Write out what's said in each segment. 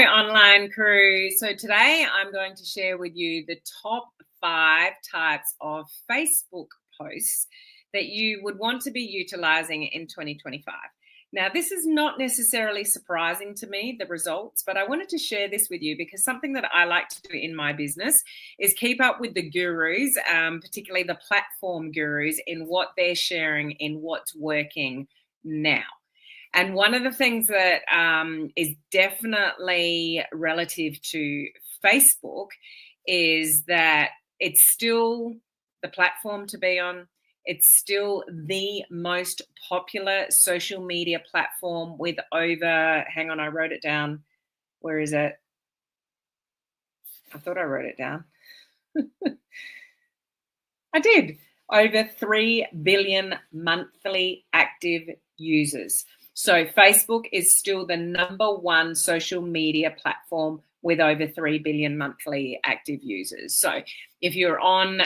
online crew. So today I'm going to share with you the top 5 types of Facebook posts that you would want to be utilizing in 2025. Now, this is not necessarily surprising to me, the results, but I wanted to share this with you because something that I like to do in my business is keep up with the gurus, particularly the platform gurus, in what they're sharing, in what's working now. And one of the things that is definitely relative to Facebook is that it's still the platform to be on. It's still the most popular social media platform with over, hang on, I wrote it down. Where is it? I thought I wrote it down. I did. Over 3 billion monthly active users. So Facebook is still the #1 social media platform with over 3 billion monthly active users. So if you're on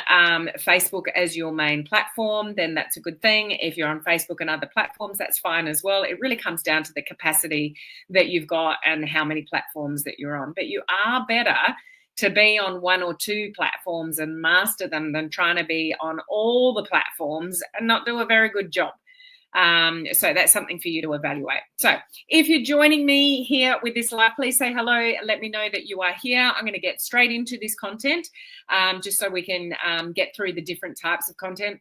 Facebook as your main platform, then that's a good thing. If you're on Facebook and other platforms, that's fine as well. It really comes down to the capacity that you've got and how many platforms that you're on. But you are better to be on 1 or 2 platforms and master them than trying to be on all the platforms and not do a very good job. So that's something for you to evaluate. So if you're joining me here with this live, please say hello. Let me know that you are here. I'm going to get straight into this content just so we can get through the different types of content.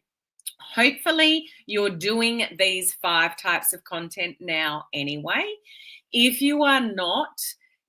Hopefully you're doing these 5 types of content now anyway. If you are not,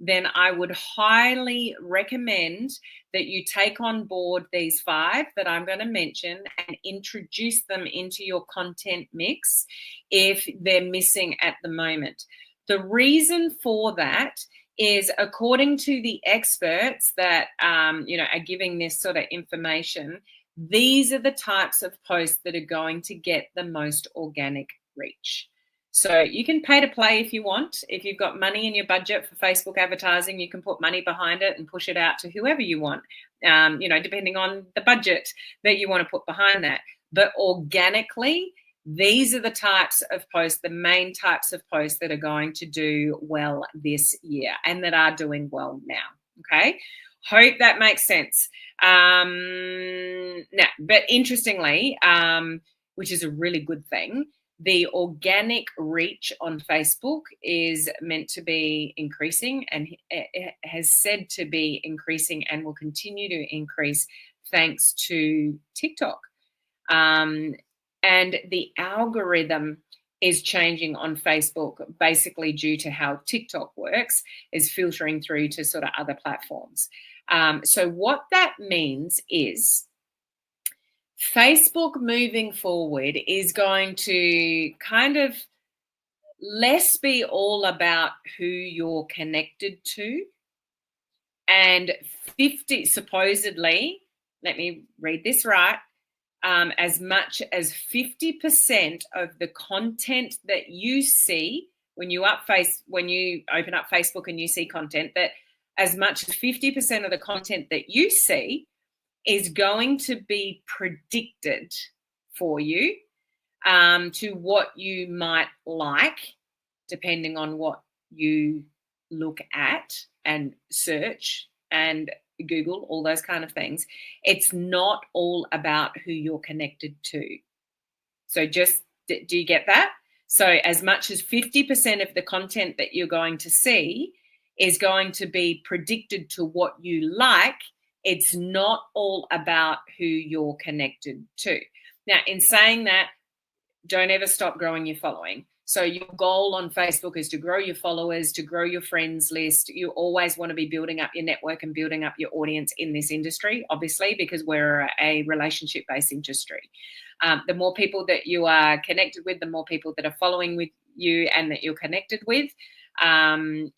then I would highly recommend that you take on board these 5 that I'm going to mention and introduce them into your content mix if they're missing at the moment. The reason for that is, according to the experts that are giving this sort of information, these are the types of posts that are going to get the most organic reach. So you can pay to play if you want. If you've got money in your budget for Facebook advertising, you can put money behind it and push it out to whoever you want, depending on the budget that you want to put behind that. But organically, these are the types of posts, the main types of posts that are going to do well this year and that are doing well now. Okay. Hope that makes sense. But interestingly, which is a really good thing, the organic reach on Facebook is meant to be increasing, and it has said to be increasing and will continue to increase thanks to TikTok. And the algorithm is changing on Facebook basically due to how TikTok works, is filtering through to sort of other platforms. So what that means is Facebook moving forward is going to kind of less be all about who you're connected to, and 50 supposedly, let me read this right, as much as 50% of the content that you see when you open up Facebook and you see content, that as much as 50% of the content that you see is going to be predicted for you to what you might like, depending on what you look at and search and Google, all those kind of things. It's not all about who you're connected to. So do you get that? So as much as 50% of the content that you're going to see is going to be predicted to what you like, it's not all about who you're connected to. Now, in saying that, don't ever stop growing your following. So your goal on Facebook is to grow your followers, to grow your friends list. You always want to be building up your network and building up your audience in this industry, obviously, because we're a relationship-based industry. The more people that you are connected with, the more people that are following with you and that you're connected with, the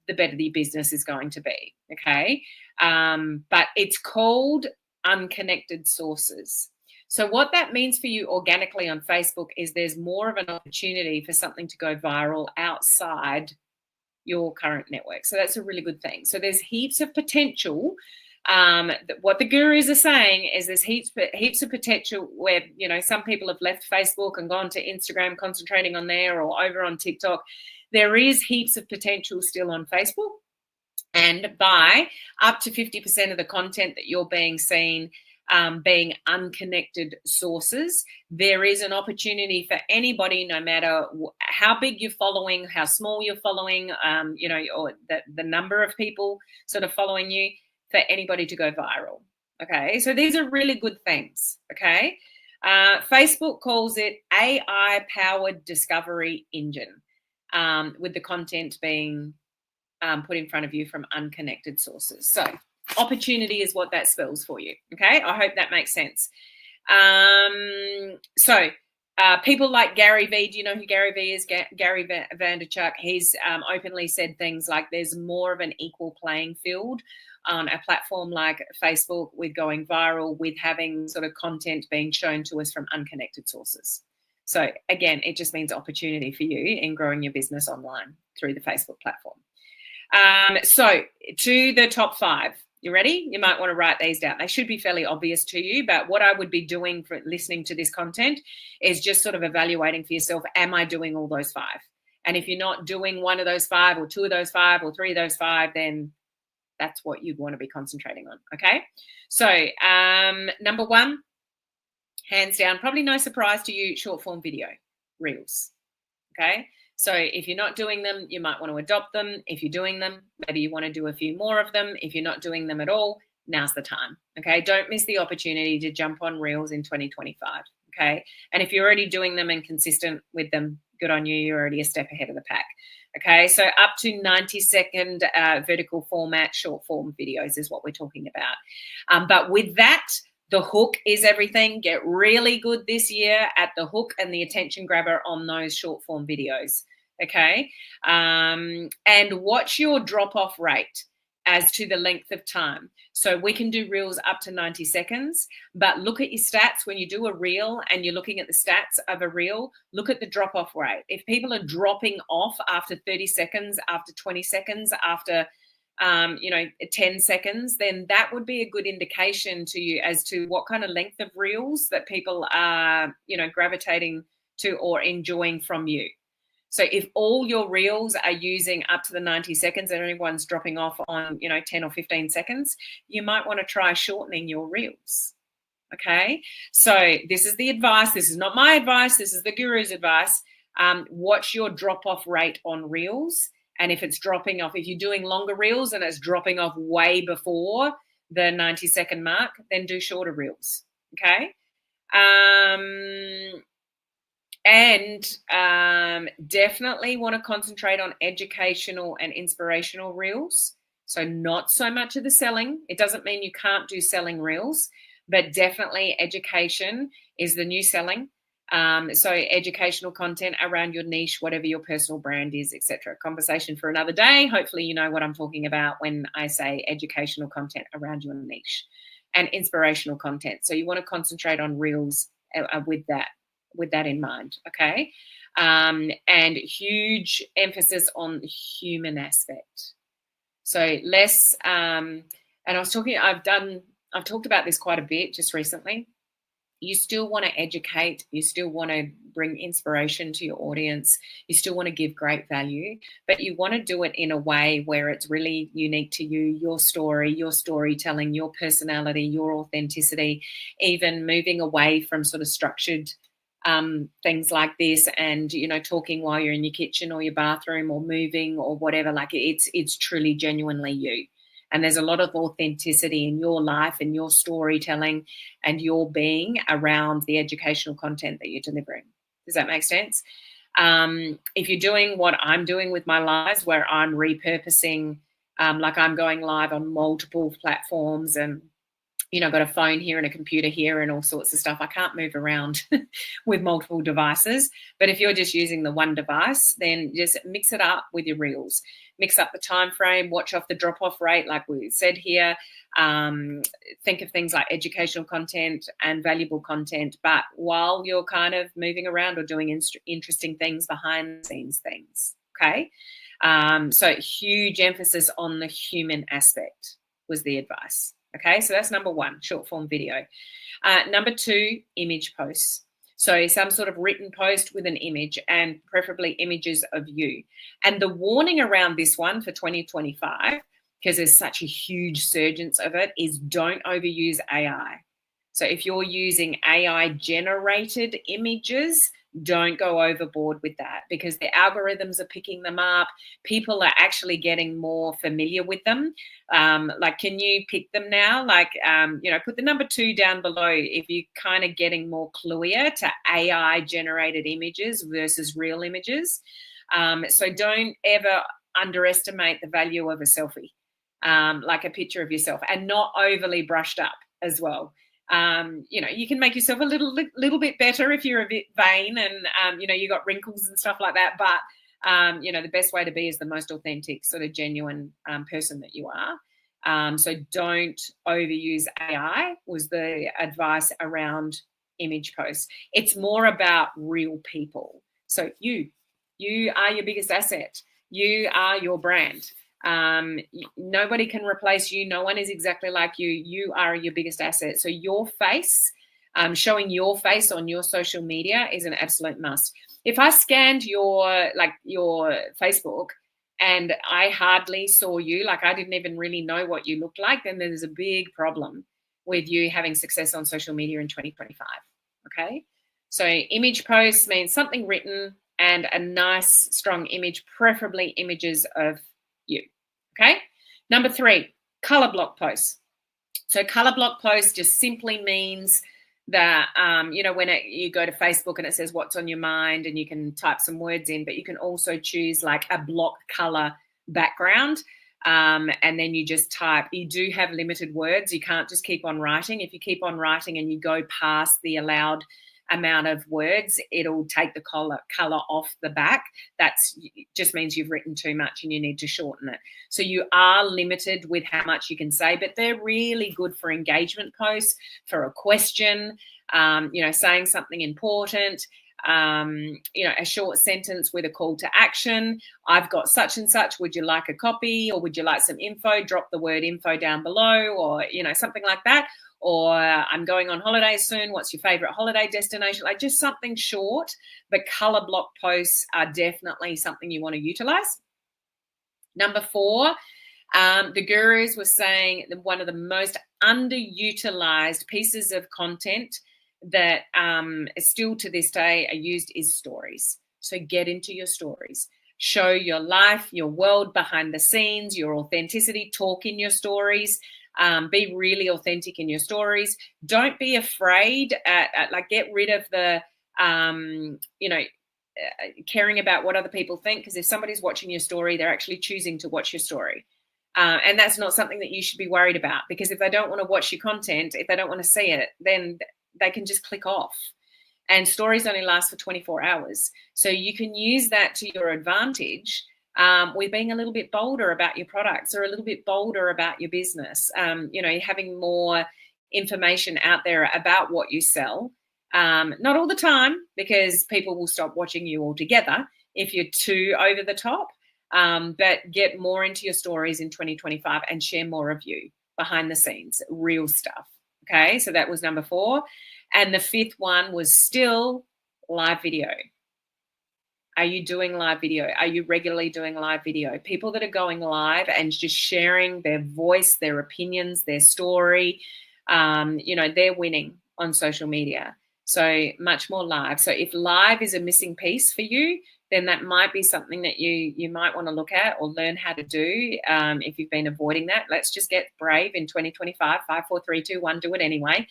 better the business is going to be, okay? But it's called unconnected sources. So what that means for you organically on Facebook is there's more of an opportunity for something to go viral outside your current network. So that's a really good thing. So there's heaps of potential. What the gurus are saying is there's heaps of potential where, some people have left Facebook and gone to Instagram concentrating on there or over on TikTok. There is heaps of potential still on Facebook. and by up to 50% of the content that you're being seen being unconnected sources, there is an opportunity for anybody, no matter how big you're following, how small you're following, or the number of people sort of following you, for anybody to go viral. Okay, so these are really good things. Okay, Facebook calls it AI-powered discovery engine, with the content being put in front of you from unconnected sources. So opportunity is what that spells for you. Okay, I hope that makes sense. People like Gary Vee, do you know who Gary Vee is? Gary Vaynerchuk. He's openly said things like there's more of an equal playing field on a platform like Facebook with going viral, with having sort of content being shown to us from unconnected sources. So again, it just means opportunity for you in growing your business online through the Facebook platform. So to the top 5. You ready? You might want to write these down. They should be fairly obvious to you, but what I would be doing for listening to this content is just sort of evaluating for yourself, am I doing all those 5? And if you're not doing one of those 5 or 2 of those 5 or 3 of those 5, then that's what you'd want to be concentrating on. Okay. So number 1, hands down, probably no surprise to you, short form video, Reels. Okay. So if you're not doing them, you might want to adopt them. If you're doing them, maybe you want to do a few more of them. If you're not doing them at all, now's the time. Okay. Don't miss the opportunity to jump on Reels in 2025. Okay. And if you're already doing them and consistent with them, good on you. You're already a step ahead of the pack. Okay. So up to 90-second vertical format, short form videos is what we're talking about. But with that, the hook is everything. Get really good this year at the hook and the attention grabber on those short form videos. Okay. And watch your drop off rate as to the length of time. So we can do reels up to 90 seconds, but look at your stats when you do a reel and you're looking at the stats of a reel, look at the drop off rate. If people are dropping off after 30 seconds, after 20 seconds, after 10 seconds, then that would be a good indication to you as to what kind of length of reels that people are, gravitating to or enjoying from you. So if all your reels are using up to the 90 seconds and everyone's dropping off on, 10 or 15 seconds, you might want to try shortening your reels. Okay. So this is the advice. This is not my advice. This is the guru's advice. Watch your drop off rate on reels. And if it's dropping off, if you're doing longer reels and it's dropping off way before the 90-second mark, then do shorter reels. Okay. And definitely want to concentrate on educational and inspirational reels. So not so much of the selling. It doesn't mean you can't do selling reels, but definitely education is the new selling. So educational content around your niche, whatever your personal brand is, etc. Conversation for another day. Hopefully you know what I'm talking about when I say educational content around your niche, and inspirational content. So you want to concentrate on reels with that in mind. Okay. And huge emphasis on the human aspect. So less, and I've talked about this quite a bit just recently. You still want to educate, you still want to bring inspiration to your audience, you still want to give great value, but you want to do it in a way where it's really unique to you, your story, your storytelling, your personality, your authenticity, even moving away from sort of structured things like this and, talking while you're in your kitchen or your bathroom or moving or whatever. Like it's truly genuinely you. And there's a lot of authenticity in your life and your storytelling and your being around the educational content that you're delivering. Does that make sense? If you're doing what I'm doing with my lives, where I'm repurposing, like I'm going live on multiple platforms and, I've got a phone here and a computer here and all sorts of stuff. I can't move around with multiple devices. But if you're just using the one device, then just mix it up with your reels. Mix up the time frame, watch off the drop-off rate, like we said here. Think of things like educational content and valuable content, but while you're kind of moving around or doing interesting things, behind the scenes things, okay? So huge emphasis on the human aspect was the advice. Okay, so that's number 1, short form video. Number 2, image posts. So some sort of written post with an image and preferably images of you. And the warning around this one for 2025 because there's such a huge surgence of it, is don't overuse AI. So if you're using AI generated images, don't go overboard with that, because the algorithms are picking them up. People are actually getting more familiar with them. Like, can you pick them now? Like, put the number 2 down below if you're kind of getting more cluier to AI generated images versus real images. So don't ever underestimate the value of a selfie, like a picture of yourself, and not overly brushed up as well. You can make yourself a little bit better if you're a bit vain and, you got wrinkles and stuff like that. But, the best way to be is the most authentic, sort of genuine person that you are. So don't overuse AI was the advice around image posts. It's more about real people. So you are your biggest asset. You are your brand. Nobody can replace you. No one is exactly like you. You are your biggest asset. So your face, showing your face on your social media is an absolute must. If I scanned your Facebook and I hardly saw you, like I didn't even really know what you looked like, then there's a big problem with you having success on social media in 2025. Okay. So image posts means something written and a nice, strong image, preferably images of you. Okay. Number 3, color block posts. So color block posts just simply means that, when you go to Facebook and it says what's on your mind, and you can type some words in, but you can also choose like a block color background. And then you just type. You do have limited words. You can't just keep on writing. If you keep on writing and you go past the allowed amount of words, it'll take the color off the back. That's just means you've written too much and you need to shorten it. So you are limited with how much you can say, but they're really good for engagement posts, for a question, saying something important, a short sentence with a call to action. I've got such and such. Would you like a copy, or would you like some info? Drop the word info down below, or, something like that. Or I'm going on holiday soon. What's your favorite holiday destination? Like just something short. But color block posts are definitely something you want to utilize. Number 4, the gurus were saying that one of the most underutilized pieces of content that still to this day are used is stories. So get into your stories. Show your life, your world behind the scenes, your authenticity. Talk in your stories. Be really authentic in your stories. Don't be afraid. Get rid of the, caring about what other people think. Because if somebody's watching your story, they're actually choosing to watch your story. And that's not something that you should be worried about. Because if they don't want to watch your content, if they don't want to see it, then they can just click off. And stories only last for 24 hours. So you can use that to your advantage. With being a little bit bolder about your products, or a little bit bolder about your business, having more information out there about what you sell. Not all the time, because people will stop watching you altogether if you're too over the top, but get more into your stories in 2025 and share more of you behind the scenes, real stuff. Okay, so that was number 4. And the 5th one was still live video. Are you doing live video? Are you regularly doing live video? People that are going live and just sharing their voice, their opinions, their story, they're winning on social media. So much more live. So if live is a missing piece for you, then that might be something that you might want to look at or learn how to do. If you've been avoiding that, let's just get brave in 2025. 5, 4, 3, 2, 1. Do it anyway.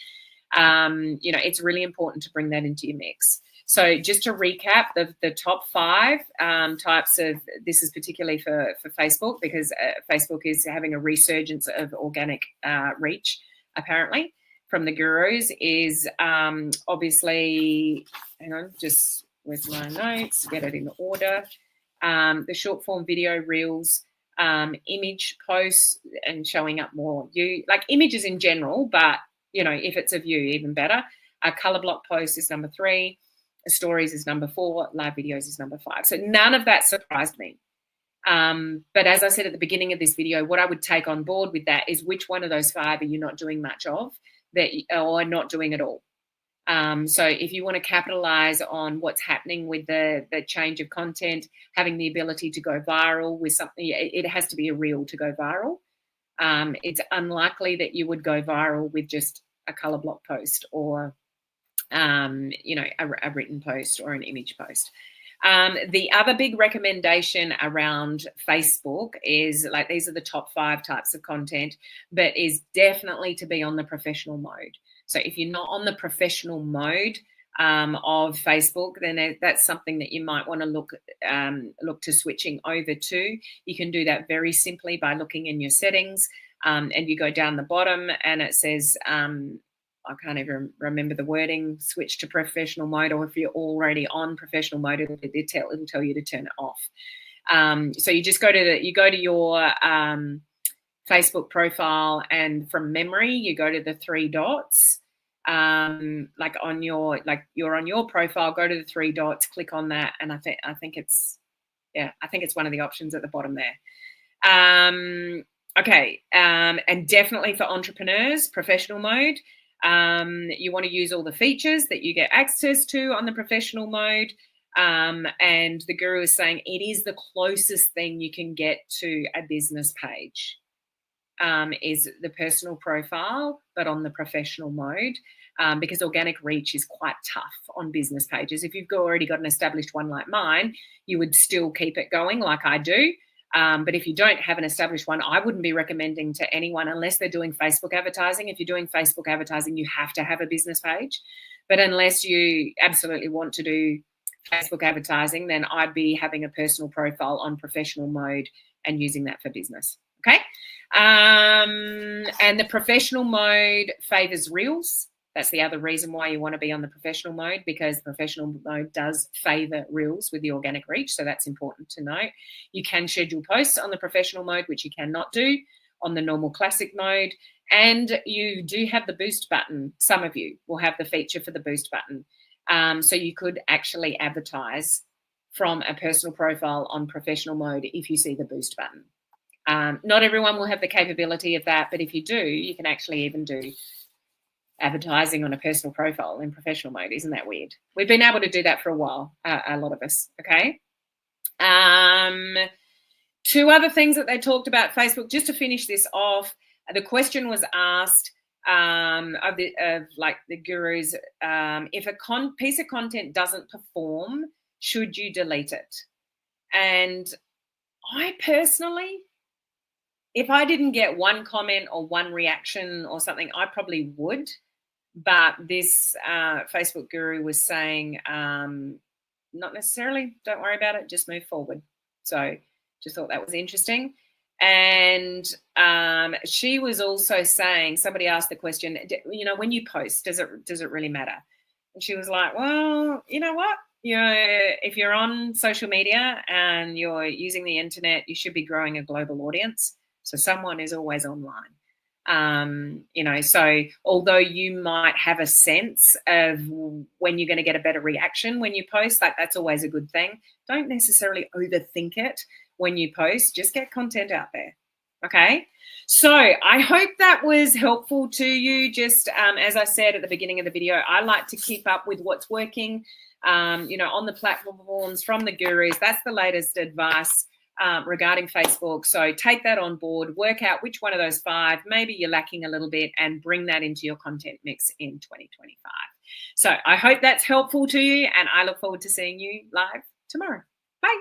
It's really important to bring that into your mix. So just to recap, the top 5 types of, this is particularly for Facebook, because Facebook is having a resurgence of organic reach, apparently, from the gurus, is obviously, hang on, just with my notes, get it in order. The short form video reels, image posts, and showing up more. You like images in general, but, if it's of you, even better. Color block post is number 3. Stories is number 4, live videos is number 5. So none of that surprised me. But as I said at the beginning of this video, what I would take on board with that is which one of those 5 are you not doing much of, or not doing at all. So if you want to capitalize on what's happening with the change of content, having the ability to go viral with something, it has to be a reel to go viral. it's unlikely that you would go viral with just a color block post or, you know, a written post or an image post. The other big recommendation around Facebook is, like, these are the top 5 types of content, but is definitely to be on the professional mode. So if you're not on the professional mode of Facebook, then that's something that you might want to look to switching over to. You can do that very simply by looking in your settings, and you go down the bottom and it says, I can't even remember the wording, switch to professional mode, or if you're already on professional mode, it'll tell you to turn it off. So you just go to your Facebook profile, and from memory, you go to the 3 dots. You're on your profile, go to the 3 dots, click on that, and I think it's one of the options at the bottom there. Okay, and definitely for entrepreneurs, professional mode. You want to use all the features that you get access to on the professional mode. And the guru is saying it is the closest thing you can get to a business page, is the personal profile, but on the professional mode, because organic reach is quite tough on business pages. If you've already got an established one like mine, you would still keep it going like I do. But if you don't have an established one, I wouldn't be recommending to anyone unless they're doing Facebook advertising. If you're doing Facebook advertising, you have to have a business page. But unless you absolutely want to do Facebook advertising, then I'd be having a personal profile on professional mode and using that for business. Okay. And the professional mode favors Reels. That's the other reason why you want to be on the professional mode, because the professional mode does favor Reels with the organic reach. So that's important to note. You can schedule posts on the professional mode, which you cannot do on the normal classic mode. And you do have the boost button. Some of you will have the feature for the boost button. So you could actually advertise from a personal profile on professional mode if you see the boost button. Not everyone will have the capability of that, but if you do, you can actually even do advertising on a personal profile in professional mode. Isn't that weird? We've been able to do that for a while, a lot of us. Okay. 2 other things that they talked about Facebook, just to finish this off. The question was asked of the gurus, if a piece of content doesn't perform, should you delete it? And I personally, if I didn't get one comment or one reaction or something, I probably would. But this Facebook guru was saying, not necessarily, don't worry about it, just move forward. So just thought that was interesting. And she was also saying, somebody asked the question, you know, when you post, does it really matter? And she was like, well, you know what? You know, if you're on social media and you're using the internet, you should be growing a global audience. So someone is always online. You know, so although you might have a sense of when you're going to get a better reaction when you post, like that's always a good thing. Don't necessarily overthink it when you post, just get content out there. Okay. So I hope that was helpful to you. Just as I said at the beginning of the video, I like to keep up with what's working, you know, on the platforms from the gurus. That's the latest advice regarding Facebook. So take that on board, work out which one of those 5, maybe you're lacking a little bit, and bring that into your content mix in 2025. So I hope that's helpful to you, and I look forward to seeing you live tomorrow. Bye.